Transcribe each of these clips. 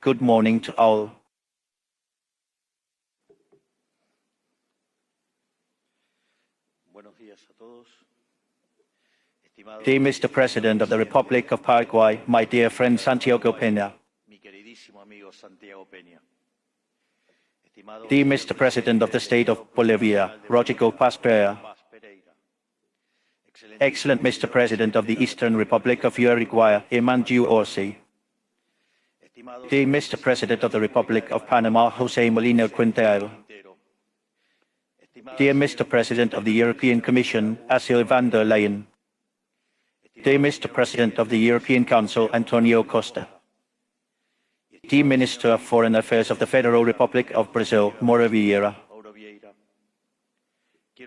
Good morning to all. Dear Mr. President of the Republic of Paraguay, my dear friend Santiago Peña. Dear Mr. President of the State of Bolivia, Rodrigo Paz Pereira. Excellent Mr. President of the Eastern Republic of Uruguay, Emmanuel Orsi. Dear Mr. President of the Republic of Panama, José Molina Quintero. Dear Mr. President of the European Commission, Ursula von der Leyen. Dear Mr. President of the European Council, Antonio Costa. Dear Minister of Foreign Affairs of the Federal Republic of Brazil, Mauro Vieira.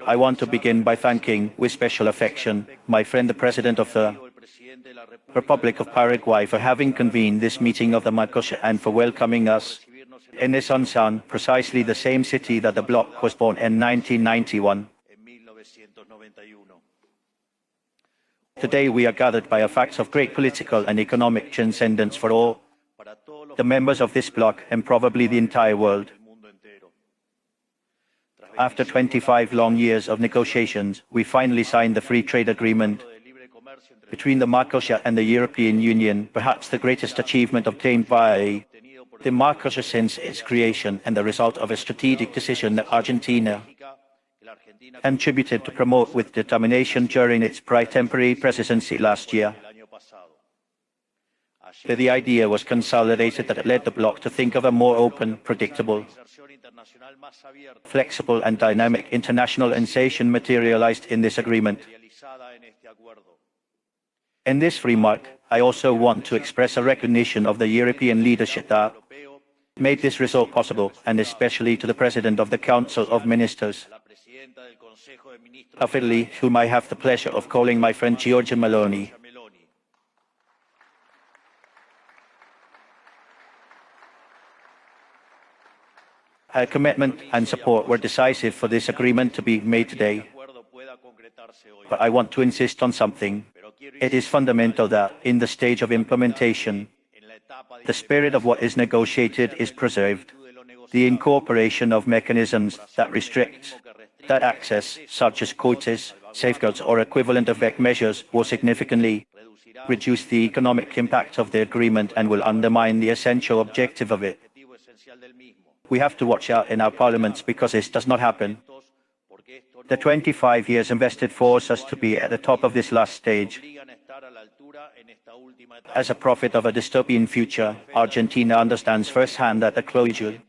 I want to begin by thanking, with special affection, my friend the President of the Republic of Paraguay for having convened this meeting of the Mercosur and for welcoming us in Asunción, precisely the same city that the bloc was born in 1991. Today we are gathered by a fact of great political and economic transcendence for all the members of this bloc and probably the entire world. After 25 long years of negotiations, we finally signed the free trade agreement between the Mercosur and the European Union, perhaps the greatest achievement obtained by the Mercosur since its creation and the result of a strategic decision that Argentina contributed to promote with determination during its temporary presidency last year. The idea was consolidated that it led the bloc to think of a more open, predictable, flexible and dynamic international insertion materialized in this agreement. In this remark, I also want to express a recognition of the European leadership that made this result possible, and especially to the President of the Council of Ministers of Italy, whom I have the pleasure of calling my friend Giorgia Meloni. Her commitment and support were decisive for this agreement to be made today. But I want to insist on something. It is fundamental that, in the stage of implementation, the spirit of what is negotiated is preserved. The incorporation of mechanisms that restrict that access, such as quotas, safeguards or equivalent effect measures, will significantly reduce the economic impact of the agreement and will undermine the essential objective of it. We have to watch out in our parliaments because this does not happen. The 25 years invested force us to be at the top of this last stage. As a prophet of a dystopian future, Argentina understands firsthand that the closure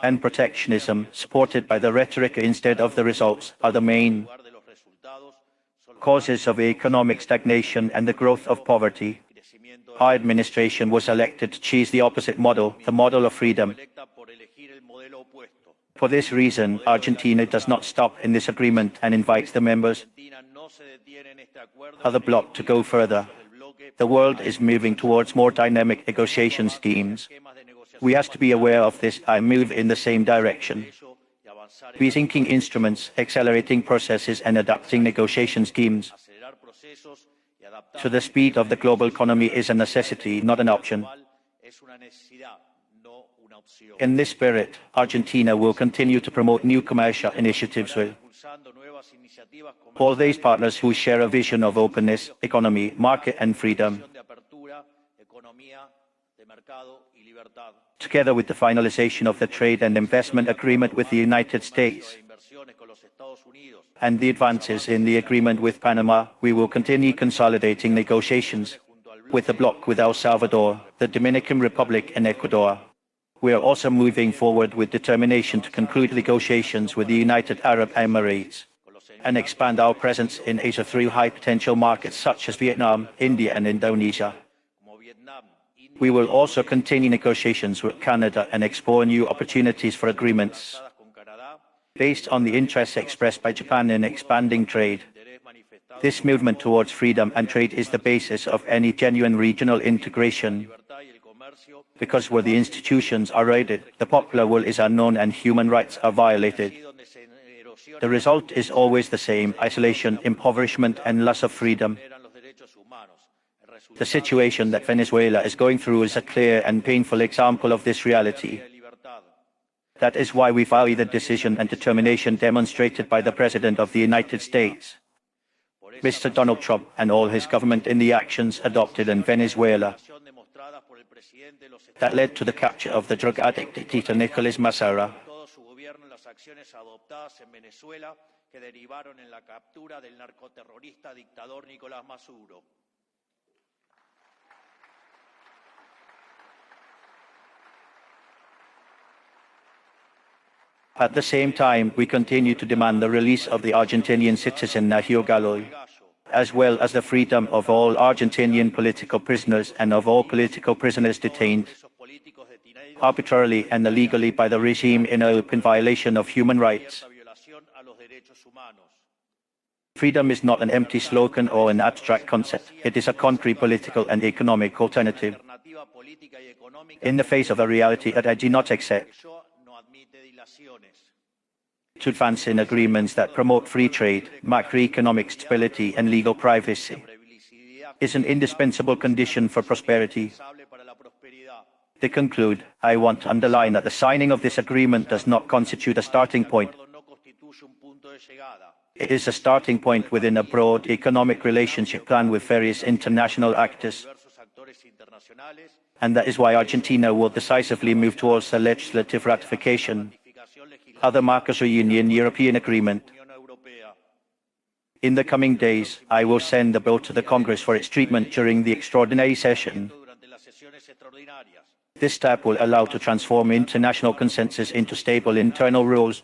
and protectionism, supported by the rhetoric instead of the results, are the main causes of economic stagnation and the growth of poverty. Our administration was elected to choose the opposite model, the model of freedom. For this reason, Argentina does not stop in this agreement and invites the members of the bloc to go further. The world is moving towards more dynamic negotiation schemes. We have to be aware of this and move in the same direction. Rethinking instruments, accelerating processes and adapting negotiation schemes to the speed of the global economy is a necessity, not an option. In this spirit, Argentina will continue to promote new commercial initiatives with all these partners who share a vision of openness, economy, market and freedom. Together with the finalization of the trade and investment agreement with the United States and the advances in the agreement with Panama, we will continue consolidating negotiations with the bloc with El Salvador, the Dominican Republic and Ecuador. We are also moving forward with determination to conclude negotiations with the United Arab Emirates and expand our presence in Asia through high-potential markets such as Vietnam, India and Indonesia. We will also continue negotiations with Canada and explore new opportunities for agreements based on the interests expressed by Japan in expanding trade. This movement towards freedom and trade is the basis of any genuine regional integration. Because where the institutions are raided, the popular will is unknown and human rights are violated. The result is always the same: isolation, impoverishment and loss of freedom. The situation that Venezuela is going through is a clear and painful example of this reality. That is why we value the decision and determination demonstrated by the President of the United States, Mr. Donald Trump, and all his government in the actions adopted in Venezuela that led to the capture of the drug addict dictator Nicolás Maduro. At the same time, we continue to demand the release of the Argentinian citizen Nahuel Gallo, as well as the freedom of all Argentinian political prisoners and of all political prisoners detained arbitrarily and illegally by the regime in open violation of human rights. Freedom is not an empty slogan or an abstract concept. It is a concrete political and economic alternative in the face of a reality that I do not accept. To advance in agreements that promote free trade, macroeconomic stability and legal privacy is an indispensable condition for prosperity. To conclude, I want to underline that the signing of this agreement does not constitute a starting point. It is a starting point within a broad economic relationship plan with various international actors. And that is why Argentina will decisively move towards a legislative ratification of the Mercosur-European agreement. In the coming days, I will send the bill to the Congress for its treatment during the extraordinary session. This step will allow to transform international consensus into stable internal rules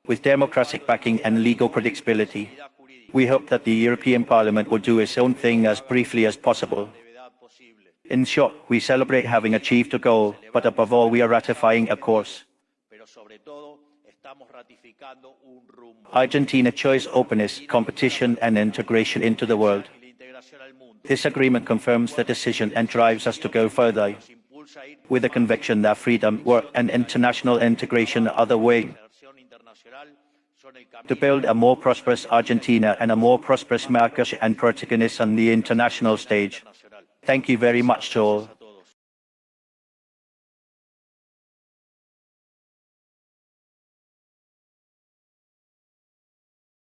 with democratic backing and legal predictability. We hope that the European Parliament will do its own thing as briefly as possible. In short, we celebrate having achieved a goal, but above all, we are ratifying a course. Argentina chose openness, competition, and integration into the world. This agreement confirms the decision and drives us to go further, with the conviction that freedom, work, and international integration are the way to build a more prosperous Argentina and a more prosperous Mercosur and protagonists on the international stage. Thank you very much to all.